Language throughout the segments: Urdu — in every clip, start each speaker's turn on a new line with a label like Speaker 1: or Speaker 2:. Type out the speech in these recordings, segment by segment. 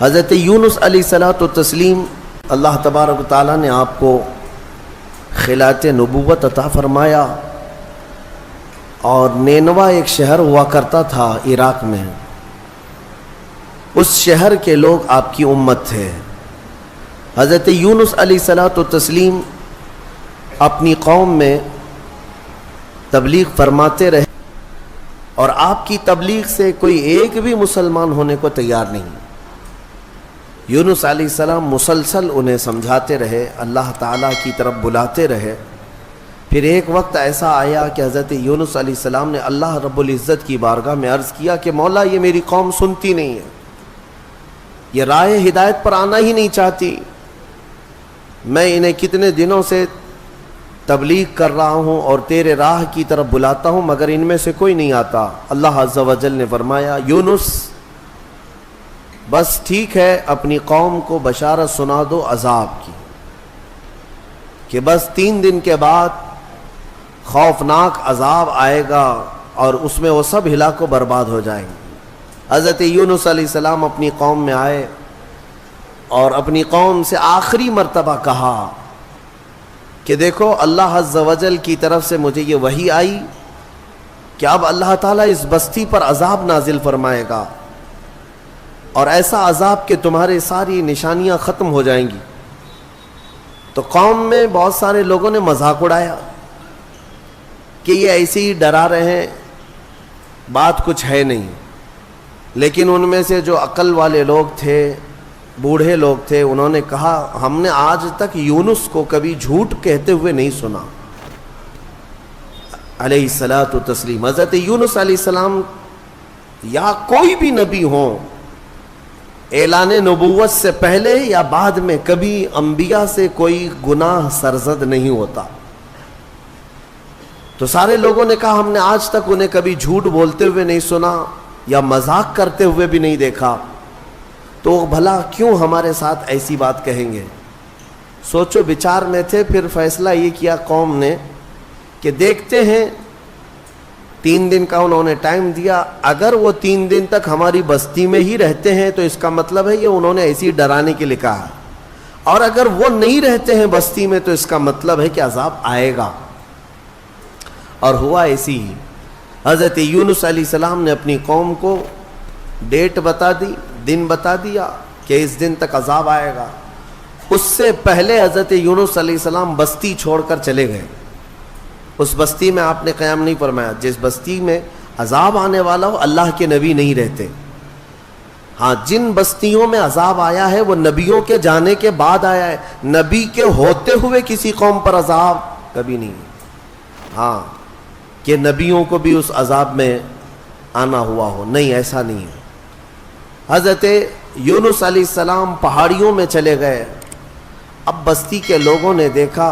Speaker 1: حضرت یونس علیہ الصلوۃ والتسلیم اللہ تبارک و تعالیٰ نے آپ کو خلعت نبوت عطا فرمایا، اور نینوا ایک شہر ہوا کرتا تھا عراق میں، اس شہر کے لوگ آپ کی امت تھے۔ حضرت یونس علیہ الصلوۃ والتسلیم اپنی قوم میں تبلیغ فرماتے رہے، اور آپ کی تبلیغ سے کوئی ایک بھی مسلمان ہونے کو تیار نہیں۔ یونس علیہ السلام مسلسل انہیں سمجھاتے رہے، اللہ تعالیٰ کی طرف بلاتے رہے۔ پھر ایک وقت ایسا آیا کہ حضرت یونس علیہ السلام نے اللہ رب العزت کی بارگاہ میں عرض کیا کہ مولا، یہ میری قوم سنتی نہیں ہے، یہ راہ ہدایت پر آنا ہی نہیں چاہتی، میں انہیں کتنے دنوں سے تبلیغ کر رہا ہوں اور تیرے راہ کی طرف بلاتا ہوں، مگر ان میں سے کوئی نہیں آتا۔ اللہ عز و جل نے فرمایا، یونس بس ٹھیک ہے، اپنی قوم کو بشارت سنا دو عذاب کی، کہ بس 3 دن کے بعد خوفناک عذاب آئے گا اور اس میں وہ سب ہلاک و برباد ہو جائیں گے۔ حضرت یونس علیہ السلام اپنی قوم میں آئے اور اپنی قوم سے آخری مرتبہ کہا کہ دیکھو، اللہ عز و جل کی طرف سے مجھے یہ وحی آئی کہ اب اللہ تعالیٰ اس بستی پر عذاب نازل فرمائے گا، اور ایسا عذاب کہ تمہارے ساری نشانیاں ختم ہو جائیں گی۔ تو قوم میں بہت سارے لوگوں نے مذاق اڑایا کہ یہ ایسے ہی ڈرا رہے ہیں، بات کچھ ہے نہیں۔ لیکن ان میں سے جو عقل والے لوگ تھے، بوڑھے لوگ تھے، انہوں نے کہا، ہم نے آج تک یونس کو کبھی جھوٹ کہتے ہوئے نہیں سنا علیہ الصلاۃ والتسلیم۔ حضرت یونس علیہ السلام یا کوئی بھی نبی ہو، اعلان نبوت سے پہلے یا بعد میں کبھی انبیاء سے کوئی گناہ سرزد نہیں ہوتا۔ تو سارے لوگوں نے کہا، ہم نے آج تک انہیں کبھی جھوٹ بولتے ہوئے نہیں سنا یا مذاق کرتے ہوئے بھی نہیں دیکھا، تو بھلا کیوں ہمارے ساتھ ایسی بات کہیں گے؟ سوچو بچار میں تھے۔ پھر فیصلہ یہ کیا قوم نے کہ دیکھتے ہیں، 3 دن کا انہوں نے ٹائم دیا، اگر وہ 3 دن تک ہماری بستی میں ہی رہتے ہیں تو اس کا مطلب ہے یہ انہوں نے ایسی ڈرانے کے لیے کہا، اور اگر وہ نہیں رہتے ہیں بستی میں تو اس کا مطلب ہے کہ عذاب آئے گا۔ اور ہوا ایسی ہی۔ حضرت یونس علیہ السلام نے اپنی قوم کو ڈیٹ بتا دی، دن بتا دیا کہ اس دن تک عذاب آئے گا۔ اس سے پہلے حضرت یونس علیہ السلام بستی چھوڑ کر چلے گئے۔ اس بستی میں آپ نے قیام نہیں فرمایا۔ جس بستی میں عذاب آنے والا ہو، اللہ کے نبی نہیں رہتے۔ ہاں، جن بستیوں میں عذاب آیا ہے وہ نبیوں کے جانے کے بعد آیا ہے، نبی کے ہوتے ہوئے کسی قوم پر عذاب کبھی نہیں۔ ہاں، کہ نبیوں کو بھی اس عذاب میں آنا ہوا ہو، نہیں، ایسا نہیں ہے۔ حضرت یونس علیہ السلام پہاڑیوں میں چلے گئے۔ اب بستی کے لوگوں نے دیکھا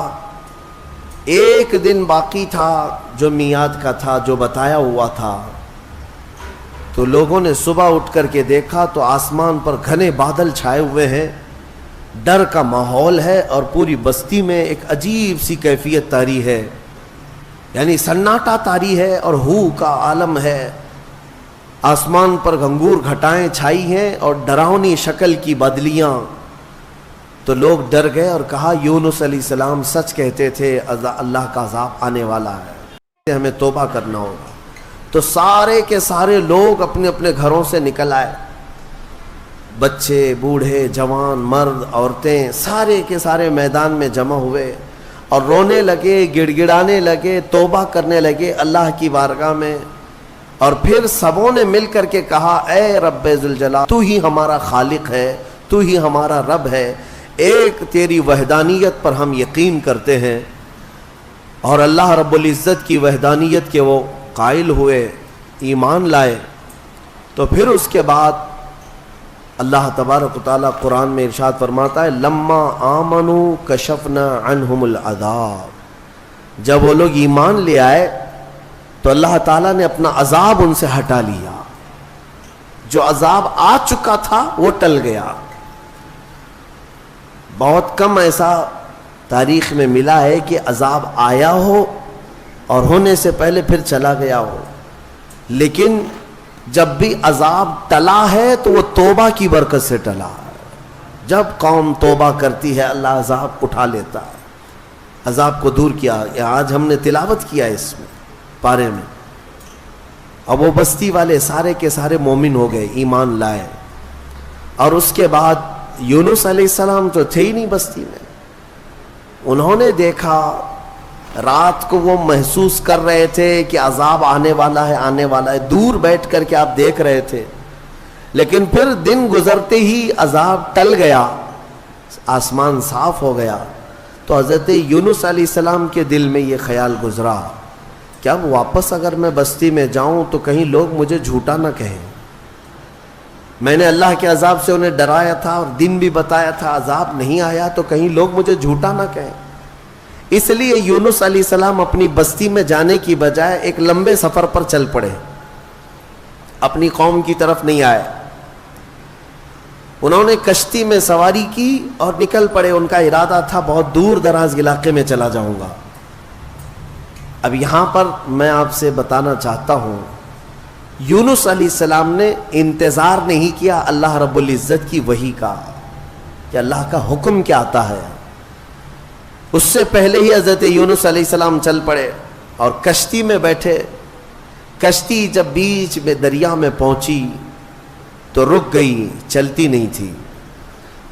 Speaker 1: 1 دن باقی تھا جو میعاد کا تھا، جو بتایا ہوا تھا۔ تو لوگوں نے صبح اٹھ کر کے دیکھا تو آسمان پر گھنے بادل چھائے ہوئے ہیں، ڈر کا ماحول ہے، اور پوری بستی میں ایک عجیب سی کیفیت طاری ہے، یعنی سناٹا طاری ہے اور ہو کا عالم ہے۔ آسمان پر گھنگور گھٹائیں چھائی ہیں اور ڈراؤنی شکل کی بدلیاں۔ تو لوگ ڈر گئے اور کہا، یونس علیہ السلام سچ کہتے تھے، اللہ کا عذاب آنے والا ہے، ہمیں توبہ کرنا ہوگا۔ تو سارے کے سارے لوگ اپنے اپنے گھروں سے نکل آئے، بچے، بوڑھے، جوان، مرد، عورتیں، سارے کے سارے میدان میں جمع ہوئے اور رونے لگے، گڑ گڑانے لگے، توبہ کرنے لگے اللہ کی بارگاہ میں۔ اور پھر سبوں نے مل کر کے کہا، اے رب ذوالجلال، تو ہی ہمارا خالق ہے، تو ہی ہمارا رب ہے، ایک تیری وحدانیت پر ہم یقین کرتے ہیں۔ اور اللہ رب العزت کی وحدانیت کے وہ قائل ہوئے، ایمان لائے۔ تو پھر اس کے بعد اللہ تبارک و تعالیٰ قرآن میں ارشاد فرماتا ہے، لما آمنوا کشفنا عنہم العذاب، جب وہ لوگ ایمان لے آئے تو اللہ تعالیٰ نے اپنا عذاب ان سے ہٹا لیا، جو عذاب آ چکا تھا وہ ٹل گیا۔ بہت کم ایسا تاریخ میں ملا ہے کہ عذاب آیا ہو اور ہونے سے پہلے پھر چلا گیا ہو، لیکن جب بھی عذاب ٹلا ہے تو وہ توبہ کی برکت سے ٹلا ہے. جب قوم توبہ کرتی ہے اللہ عذاب اٹھا لیتا ہے, عذاب کو دور کیا. آج ہم نے تلاوت کیا اس میں پارے میں. اب وہ بستی والے سارے کے سارے مومن ہو گئے, ایمان لائے. اور اس کے بعد یونس علیہ السلام تو تھے ہی نہیں بستی میں. انہوں نے دیکھا, رات کو وہ محسوس کر رہے تھے کہ عذاب آنے والا ہے, آنے والا ہے, دور بیٹھ کر کے آپ دیکھ رہے تھے. لیکن پھر دن گزرتے ہی عذاب ٹل گیا, آسمان صاف ہو گیا. تو حضرت یونس علیہ السلام کے دل میں یہ خیال گزرا کہ اب واپس اگر میں بستی میں جاؤں تو کہیں لوگ مجھے جھوٹا نہ کہیں. میں نے اللہ کے عذاب سے انہیں ڈرایا تھا اور دن بھی بتایا تھا, عذاب نہیں آیا تو کہیں لوگ مجھے جھوٹا نہ کہیں. اس لیے یونس علیہ السلام اپنی بستی میں جانے کی بجائے ایک لمبے سفر پر چل پڑے, اپنی قوم کی طرف نہیں آئے. انہوں نے کشتی میں سواری کی اور نکل پڑے. ان کا ارادہ تھا بہت دور دراز علاقے میں چلا جاؤں گا. اب یہاں پر میں آپ سے بتانا چاہتا ہوں, یونس علیہ السلام نے انتظار نہیں کیا اللہ رب العزت کی وحی کا کہ اللہ کا حکم کیا آتا ہے. اس سے پہلے ہی حضرت یونس علیہ السلام چل پڑے اور کشتی میں بیٹھے. کشتی جب بیچ میں دریا میں پہنچی تو رک گئی, چلتی نہیں تھی.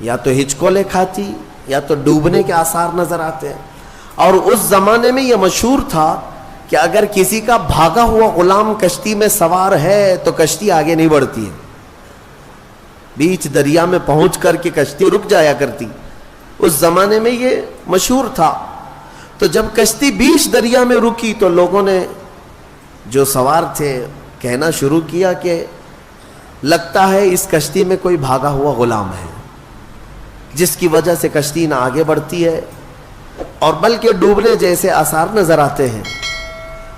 Speaker 1: یا تو ہچکولے کھاتی یا تو ڈوبنے کے آثار نظر آتے ہیں. اور اس زمانے میں یہ مشہور تھا کہ اگر کسی کا بھاگا ہوا غلام کشتی میں سوار ہے تو کشتی آگے نہیں بڑھتی ہے, بیچ دریا میں پہنچ کر کے کشتی رک جایا کرتی. اس زمانے میں یہ مشہور تھا. تو جب کشتی بیچ دریا میں رکی تو لوگوں نے جو سوار تھے کہنا شروع کیا کہ لگتا ہے اس کشتی میں کوئی بھاگا ہوا غلام ہے, جس کی وجہ سے کشتی نہ آگے بڑھتی ہے اور بلکہ ڈوبنے جیسے آثار نظر آتے ہیں.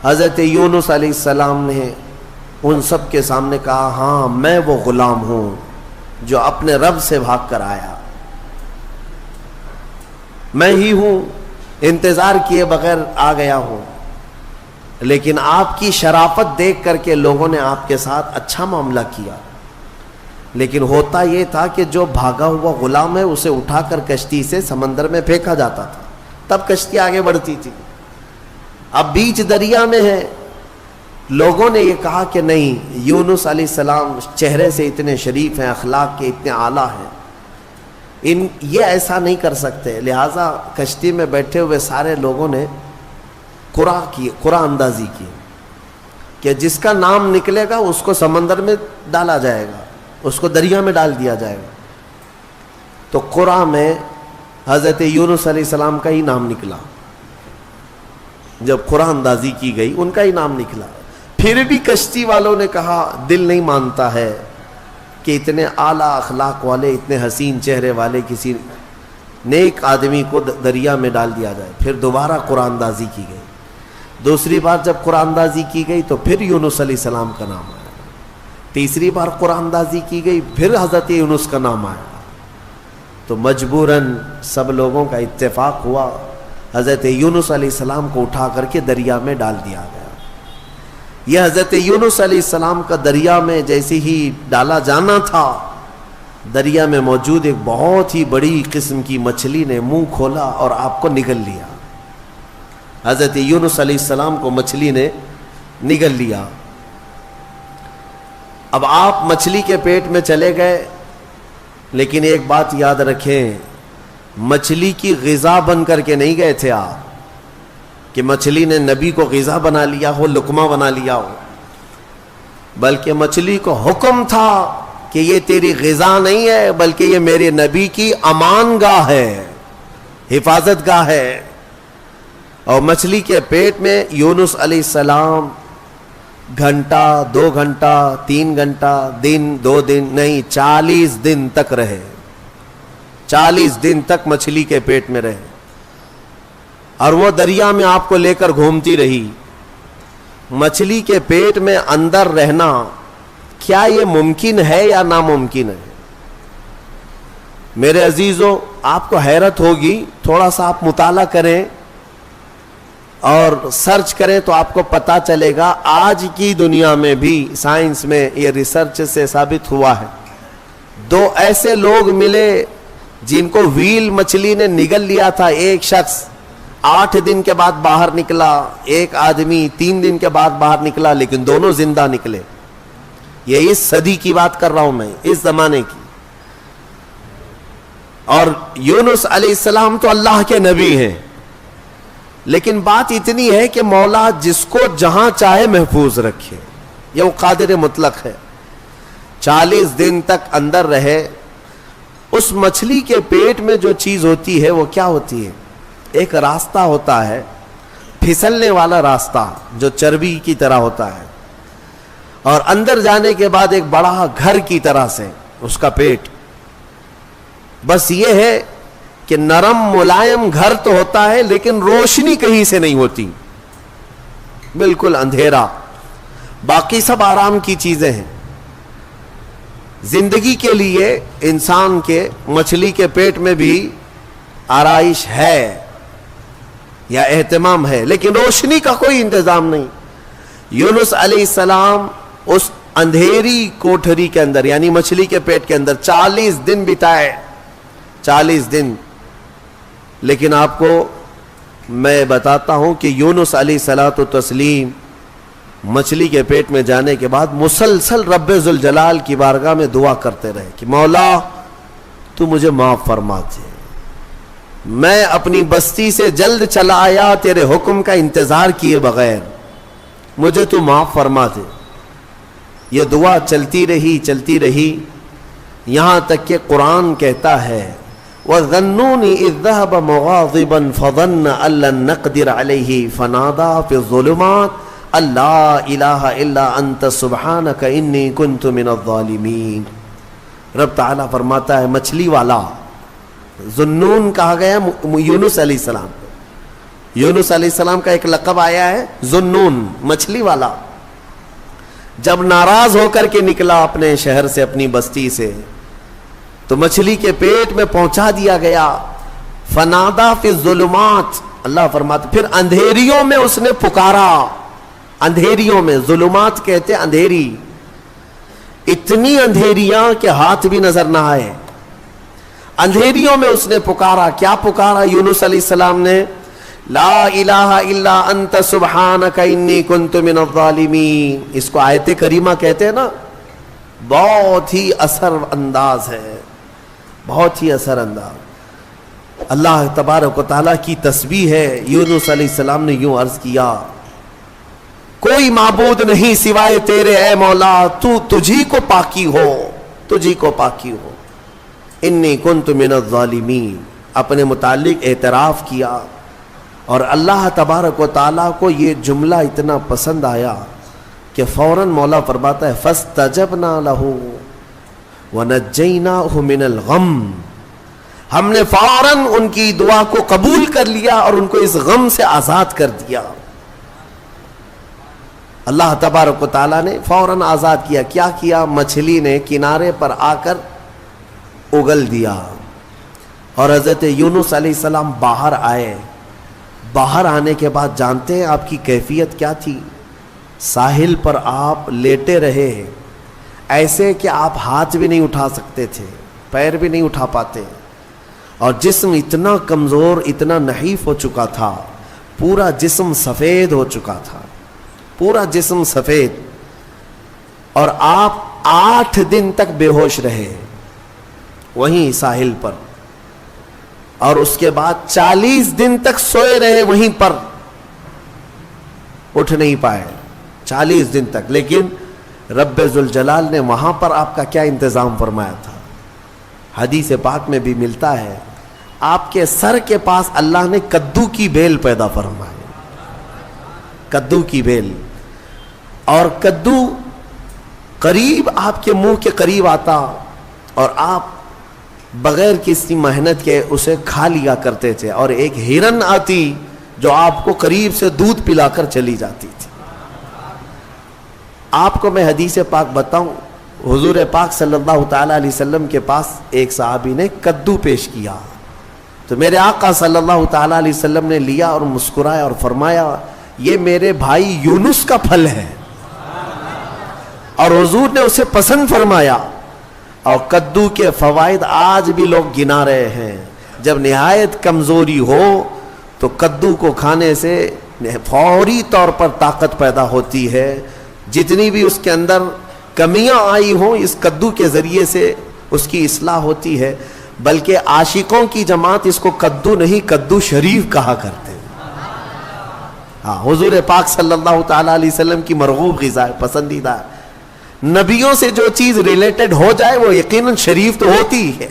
Speaker 1: حضرت یونس علیہ السلام نے ان سب کے سامنے کہا, ہاں میں وہ غلام ہوں جو اپنے رب سے بھاگ کر آیا, میں ہی ہوں, انتظار کیے بغیر آ گیا ہوں. لیکن آپ کی شرافت دیکھ کر کے لوگوں نے آپ کے ساتھ اچھا معاملہ کیا. لیکن ہوتا یہ تھا کہ جو بھاگا ہوا غلام ہے اسے اٹھا کر کشتی سے سمندر میں پھینکا جاتا تھا, تب کشتی آگے بڑھتی تھی. اب بیچ دریا میں ہے. لوگوں نے یہ کہا کہ نہیں, یونس علیہ السلام چہرے سے اتنے شریف ہیں, اخلاق کے اتنے اعلیٰ ہیں, یہ ایسا نہیں کر سکتے. لہٰذا کشتی میں بیٹھے ہوئے سارے لوگوں نے قرآن اندازی کی کہ جس کا نام نکلے گا اس کو سمندر میں ڈالا جائے گا, اس کو دریا میں ڈال دیا جائے گا. تو قرآن میں حضرت یونس علیہ السلام کا ہی نام نکلا. جب قرآن اندازی کی گئی ان کا ہی نام نکلا. پھر بھی کشتی والوں نے کہا دل نہیں مانتا ہے کہ اتنے اعلیٰ اخلاق والے, اتنے حسین چہرے والے کسی نیک آدمی کو دریا میں ڈال دیا جائے. پھر دوبارہ قرآن اندازی کی گئی. دوسری بار جب قرآن اندازی کی گئی تو پھر یونس علیہ السلام کا نام آیا. تیسری بار قرآن اندازی کی گئی, پھر حضرت یونس کا نام آیا. تو مجبوراً سب لوگوں کا اتفاق ہوا, حضرت یونس علیہ السلام کو اٹھا کر کے دریا میں ڈال دیا گیا. یہ حضرت یونس علیہ السلام کا دریا میں جیسے ہی ڈالا جانا تھا, دریا میں موجود ایک بہت ہی بڑی قسم کی مچھلی نے منہ کھولا اور آپ کو نگل لیا. حضرت یونس علیہ السلام کو مچھلی نے نگل لیا. اب آپ مچھلی کے پیٹ میں چلے گئے, لیکن ایک بات یاد رکھیں, مچھلی کی غذا بن کر کے نہیں گئے تھے آپ کہ مچھلی نے نبی کو غذا بنا لیا ہو, لقمہ بنا لیا ہو, بلکہ مچھلی کو حکم تھا کہ یہ تیری غذا نہیں ہے بلکہ یہ میرے نبی کی امان گاہ ہے, حفاظت گاہ ہے. اور مچھلی کے پیٹ میں یونس علیہ السلام گھنٹہ, 2 گھنٹہ, 3 گھنٹہ, دن, 2 دن نہیں, 40 دن تک رہے. 40 دن تک مچھلی کے پیٹ میں رہے اور وہ دریا میں آپ کو لے کر گھومتی رہی. مچھلی کے پیٹ میں اندر رہنا کیا یہ ممکن ہے یا ناممکن ہے؟ میرے عزیزوں, آپ کو حیرت ہوگی, تھوڑا سا آپ مطالعہ کریں. اور سرچ کریں تو آپ کو پتا چلے گا آج کی دنیا میں بھی سائنس میں یہ ریسرچ سے ثابت ہوا ہے. 2 ایسے لوگ ملے جن کو ویل مچھلی نے نگل لیا تھا. ایک شخص 8 دن کے بعد باہر نکلا, ایک آدمی 3 دن کے بعد باہر نکلا, لیکن دونوں زندہ نکلے. یہ اس صدی کی بات کر رہا ہوں میں, اس زمانے کی. اور یونس علیہ السلام تو اللہ کے نبی ہیں, لیکن بات اتنی ہے کہ مولا جس کو جہاں چاہے محفوظ رکھے, یہ وہ قادر مطلق ہے. 40 دن تک اندر رہے. اس مچھلی کے پیٹ میں جو چیز ہوتی ہے وہ کیا ہوتی ہے؟ ایک راستہ ہوتا ہے, پھسلنے والا راستہ جو چربی کی طرح ہوتا ہے, اور اندر جانے کے بعد ایک بڑا گھر کی طرح سے اس کا پیٹ. بس یہ ہے کہ نرم ملائم گھر تو ہوتا ہے, لیکن روشنی کہیں سے نہیں ہوتی, بالکل اندھیرا. باقی سب آرام کی چیزیں ہیں. زندگی کے لیے انسان کے مچھلی کے پیٹ میں بھی آرائش ہے یا اہتمام ہے, لیکن روشنی کا کوئی انتظام نہیں. یونس علیہ السلام اس اندھیری کوٹھری کے اندر یعنی مچھلی کے پیٹ کے اندر 40 دن بتائے, 40 دن. لیکن آپ کو میں بتاتا ہوں کہ یونس علیہ الصلوۃ والتسلیم مچھلی کے پیٹ میں جانے کے بعد مسلسل رب ذوالجلال کی بارگاہ میں دعا کرتے رہے کہ مولا تو مجھے معاف فرما دے, میں اپنی بستی سے جلد چلا آیا تیرے حکم کا انتظار کیے بغیر, مجھے تو معاف فرما دے. یہ دعا چلتی رہی یہاں تک کہ قرآن کہتا ہے وَظَنُّونِ إِذْ ذَهَبَ مُغَاضِبًا فَظَنَّ أَن لَّن نَّقْدِرَ عَلَيْهِ فَنَادَىٰ فِي الظُّلُمَاتِ أَن لَّا إِلَٰهَ إِلَّا أَنتَ سُبْحَانَكَ إِنِّي كُنتُ مِنَ الظَّالِمِينَ. رب تعالیٰ فرماتا ہے مچھلی والا, ذنون کہا گیا یونس علیہ السلام. یونس علیہ السلام کا ایک لقب آیا ہے ذنون, مچھلی والا. جب ناراض ہو کر کے نکلا اپنے شہر سے, اپنی بستی سے, تو مچھلی کے پیٹ میں پہنچا دیا گیا. فنادا فی الظلمات, اللہ فرماتا پھر اندھیریوں میں اس نے پکارا. اندھیریوں میں, ظلمات کہتے اندھیری, اتنی اندھیریاں کہ ہاتھ بھی نظر نہ آئے. اندھیریوں میں اس نے پکارا. کیا پکارا یونس علیہ السلام نے؟ لا الہ الا انت سبحانک انی کنت من الظالمین. اس کو آیت کریمہ کہتے ہیں نا, بہت ہی اثر انداز ہے, بہت ہی اثر انداز. اللہ تبارک و تعالیٰ کی تسبیح ہے. یونس علیہ السلام نے یوں عرض کیا کوئی معبود نہیں سوائے تیرے اے مولا, تو تجھی کو پاکی ہو, تجھی کو پاکی ہو. انی کنت من الظالمین, اپنے متعلق اعتراف کیا. اور اللہ تبارک و تعالیٰ کو یہ جملہ اتنا پسند آیا کہ فوراً مولا فرماتا ہے فَاسْتَجَبْنَا لَهُ وَنَجَّيْنَاهُ مِنَ الْغَمِّ. ہم نے فوراً ان کی دعا کو قبول کر لیا اور ان کو اس غم سے آزاد کر دیا. اللہ تبارک و تعالیٰ نے فوراً آزاد کیا. کیا کیا؟ مچھلی نے کنارے پر آ کر اگل دیا, اور حضرت یونس علیہ السلام باہر آئے. باہر آنے کے بعد جانتے ہیں آپ کی کیفیت کیا تھی؟ ساحل پر آپ لیٹے رہے ایسے کہ آپ ہاتھ بھی نہیں اٹھا سکتے تھے, پیر بھی نہیں اٹھا پاتے, اور جسم اتنا کمزور, اتنا نحیف ہو چکا تھا, پورا جسم سفید ہو چکا تھا, پورا جسم سفید. اور آپ 8 دن تک بے ہوش رہے وہیں ساحل پر, اور اس کے بعد 40 دن تک سوئے رہے وہیں پر, اٹھ نہیں پائے 40 دن تک. لیکن رب ذوالجلال نے وہاں پر آپ کا کیا انتظام فرمایا تھا؟ حدیث پاک میں بھی ملتا ہے آپ کے سر کے پاس اللہ نے کدو کی بیل پیدا فرمائی, کدو کی بیل. اور کدو قریب آپ کے منہ کے قریب آتا, اور آپ بغیر کسی محنت کے اسے کھا لیا کرتے تھے. اور ایک ہرن آتی جو آپ کو قریب سے دودھ پلا کر چلی جاتی تھی. آپ کو میں حدیث پاک بتاؤں, حضور پاک صلی اللہ تعالی علیہ وسلم کے پاس ایک صحابی نے کدو پیش کیا, تو میرے آقا صلی اللہ تعالیٰ علیہ وسلم نے لیا اور مسکرایا اور فرمایا یہ میرے بھائی یونس کا پھل ہے، اور حضور نے اسے پسند فرمایا. اور کدو کے فوائد آج بھی لوگ گنا رہے ہیں. جب نہایت کمزوری ہو تو کدو کو کھانے سے فوری طور پر طاقت پیدا ہوتی ہے. جتنی بھی اس کے اندر کمیاں آئی ہوں اس کدو کے ذریعے سے اس کی اصلاح ہوتی ہے. بلکہ عاشقوں کی جماعت اس کو کدو نہیں کدو شریف کہا کرتے ہیں. ہاں، حضور پاک صلی اللہ تعالیٰ علیہ وسلم کی مرغوب غذا ہے، پسندیدہ ہے. نبیوں سے جو چیز ریلیٹڈ ہو جائے وہ یقیناً شریف تو ہوتی ہے.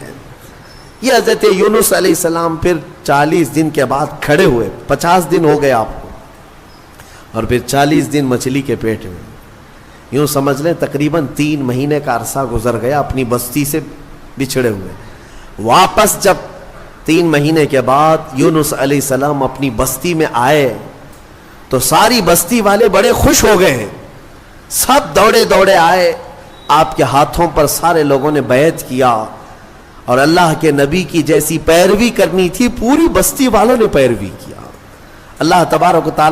Speaker 1: یہ حضرت یونس علیہ السلام پھر 40 دن کے بعد کھڑے ہوئے. 50 دن ہو گئے آپ کو، اور پھر 40 دن مچھلی کے پیٹ میں. یوں سمجھ لیں تقریباً 3 مہینے کا عرصہ گزر گیا اپنی بستی سے بچھڑے ہوئے. واپس جب 3 مہینے کے بعد یونس علیہ السلام اپنی بستی میں آئے تو ساری بستی والے بڑے خوش ہو گئے ہیں. سب دوڑے دوڑے آئے، آپ کے ہاتھوں پر سارے لوگوں نے بیعت کیا، اور اللہ کے نبی کی جیسی پیروی کرنی تھی پوری بستی والوں نے پیروی کیا. اللہ تبارک و تعالیٰ